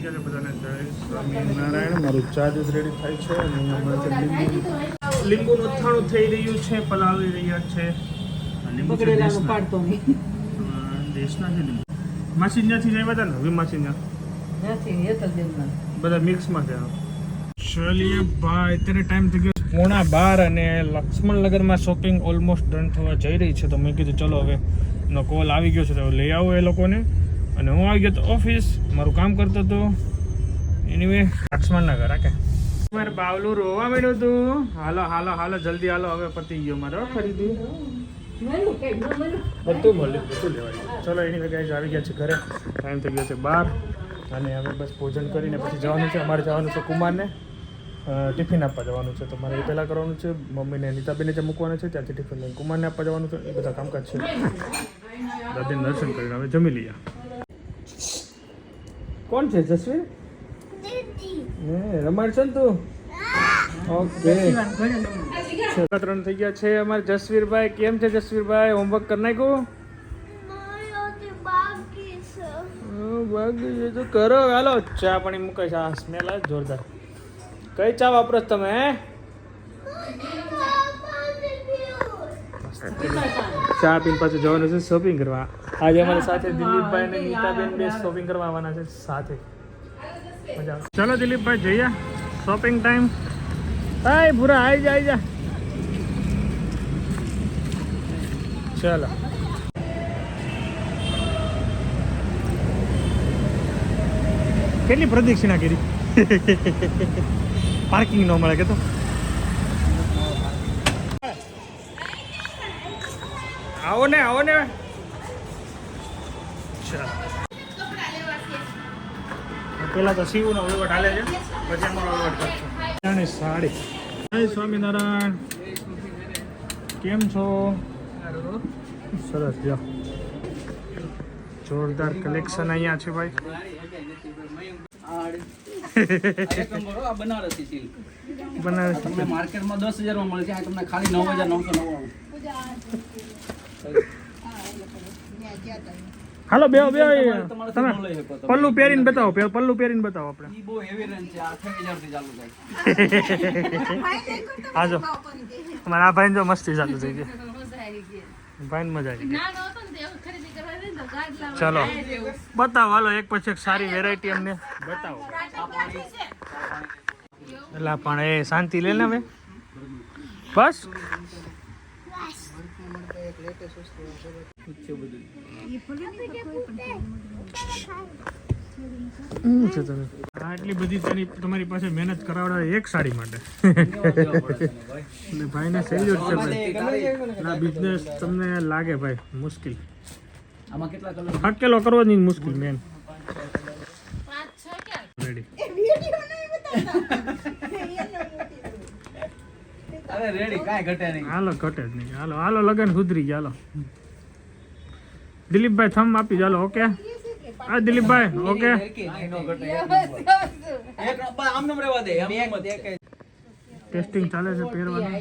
ગયા છે બધાને જય સ્વામિનારાયણ. મારું ચા જ રેડી થાય છે અને હમણાં લીંબુનું અથાણું થઈ રહ્યું છે, પલાળી રહ્યા છે. લીંબુ દેશના છે લીંબુ. માસી ત્યાંથી જ આવ્યા હતા ને? હવે માસી ત્યાં બધા મિક્સમાં છે. ચલીએ ભાઈ, અત્યારે ટાઈમ થઈ ગયો 11:15 અને લક્ષ્મણનગરમાં શોપિંગ ઓલમોસ્ટ ડન થવા જઈ રહી છે. તો મેં કીધું ચલો હવે એનો કોલ આવી ગયો છે તો લઈ આવો એ લોકોને. અને હું આવી ગયો તો ઓફિસ, મારું કામ કરતો હતો. એનીવે લક્ષ્મણનગર કે મારે બાવલું રોવા મળ્યું હતું. હાલો હાલો હાલો જલ્દી હાલો, હવે પતી ગયો મારે ખરીદી. બધું મળ્યું, બધું લેવાય. ચલો એની ગાઈઝ આવી ગયા છે ઘરે. ટાઈમ થઈ ગયો છે 12 અને હવે બસ ભોજન કરીને પછી જવાનું છે. અમારે જવાનું છે કુમારને ટિફિન આપવા જવાનું છે. તો મારે એ પહેલાં કરવાનું છે. મમ્મીને નીતાબેને જે મૂકવાના છે ત્યાંથી ટિફિન લઈને કુમારને આપવા જવાનું છે. એ બધા કામકાજ છે. દાદીને દર્શન કરીને હવે જમી લઈએ. કોણ છે જસવીર? રમાડ છે ને તું? ઓકે 3 થઈ ગયા છે અમારે જસવીરભાઈ. કેમ છે જસવીરભાઈ? હોમવર્ક કરી નાખ્યું? બાકી છે તો કરો. હાલો ચા પાણી મૂકાય છે. આ સ્મેલ આવે જોરદાર. કઈ ચા વાપરો તમે? ચા પીને પાછું જવાનું છે શોપિંગ કરવા. આજે અમારી સાથે દિલીપભાઈ અને નીતાબેન બે શોપિંગ કરવા આવવાના છે સાથે. મજા આવે. ચલો દિલીપભાઈ જઈએ શોપિંગ ટાઈમ. હાય ભૂરા આવી જા આવી જા. ચાલો કેટલી પ્રદક્ષિણા કરી. પાર્કિંગ ન મળે કે તો આવો ને આવો ને. પેલા તો શિવનો વહીવટ હાલે છે, પછી અમારો વહીવટ કરશો. સાડી. જય સ્વામિનારાયણ. કેમ છો? સરસ. જો જોરદાર કલેક્શન અહીંયા છે ભાઈ. બનારસી માર્કેટમાં 10,000 માં મળે છે, આ તમને ખાલી 9,999. હાલો બે બે તમે પલ્લુ પહેરીને બતાવો. પલ્લુ પહેરીને બતાવો આપણે. ઈ બહુ હેવી રેન્જ છે, 28,000 થી ચાલુ થાય. હા જો અમારા આ ભાઈ જો મસ્તી ચાલુ થઈ ગઈ. ભાઈ મજા આવી ગઈ. ચલો બતાવો હાલો એક પછી એક સારી વેરાયટી અમને બતાવો. એટલે પણ એ શાંતિ લે ને હવે બસ. આટલી બધી તમારી પાસે મહેનત કરાવડા એક સાડી માટે. એટલે ભાઈને સેલ્યુટ છે ભાઈ. આ બિઝનેસ તમને લાગે ભાઈ મુશ્કેલ. આમાં કેટલા કલર? અકેલો કરવો જ નહીં મુશ્કેલ મેન. રેડી. અરે રેડી કાઈ ઘટે નહીં. હાલો ઘટે જ નહીં. હાલો હાલો લગન સુધરી ગયા. હાલો દિલીપભાઈ થમ આપી ચાલો. ઓકે હા દિલીપભાઈ ઓકે. ટેસ્ટિંગ ચાલે છે પહેરવાનું.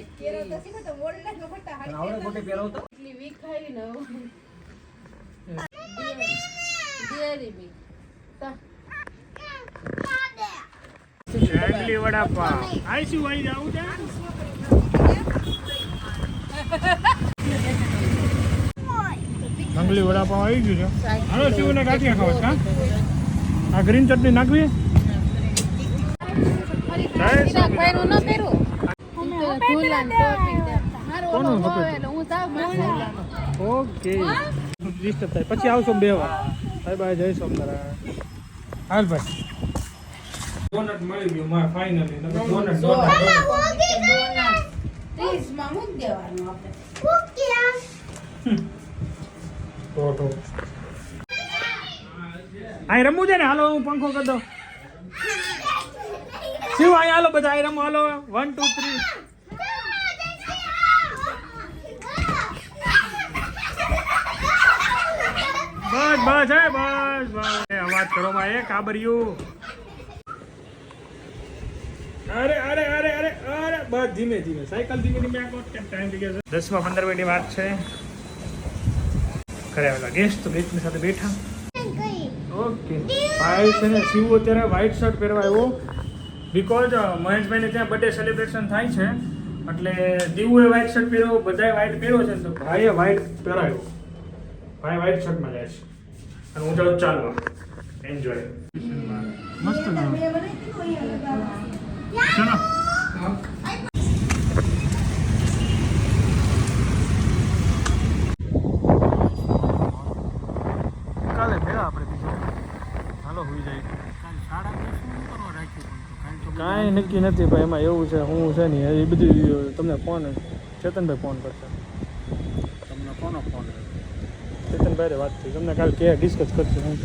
વડાપાવ આઈશું આવી જાવ છે. મંગલી વડાપાવ આવી ગયું છે. હાલો શિવને ગાંઠિયા ખાવા છે. આ ગ્રીન ચટણી નાખવી. ઓકે ડિસ્ટર્બ થાય પછી આવશો 2 વાર. Bye bye. જય સ્વામિનારાયણ. હાલ ભાઈ ડોનટ મળી ગયું મારે ફાઇનલી. ડોનટ અહીં રમવું છે ને. હાલો હું પંખો કરી દઉં. શિવ અહીં હાલો બધા અહીં રમો. હાલો 1 2 3. બસ બસ હે બસ બસ. અવાજ કરો માં એ કાબરિયું. અરે અરે અરે અરે અરે બસ ધીમે ધીમે સાયકલ ધીમે ધીમે. ટાઈમ થઈ ગયો છે 10-15 મિનિટની વાત છે. ઘરે આવેલા ગેસ્ટ તો ગેસ્ટની સાથે બેઠા. ઓકે ભાઈ છે ને શિવ અત્યારે વ્હાઇટ શર્ટ પહેરવા આવ્યો બીકોઝ મહેશભાઈને ત્યાં બર્થડે સેલિબ્રેશન થાય છે એટલે દીવુએ વ્હાઇટ શર્ટ પહેર્યો બધાએ વ્હાઇટ પહેર્યો છે ને તો ભાઈએ વ્હાઇટ પહેરાયો ભાઈ વ્હાઇટ શર્ટમાં જાય છે અને હું જાઉં ચાલવા એન્જોય મસ્ત ચલો કાલે ભેળા આપણે બીજો હાલો હોઈ જાય કાંઈ નક્કી નથી ભાઈ એમાં એવું છે હું છે ને એ બધું તમને ફોન ચેતનભાઈ ફોન કરશે તમને કોનો ફોન ચેતનભાઈ વાત થઈ તમને કાલે કે ડિસ્કસ કરશે હું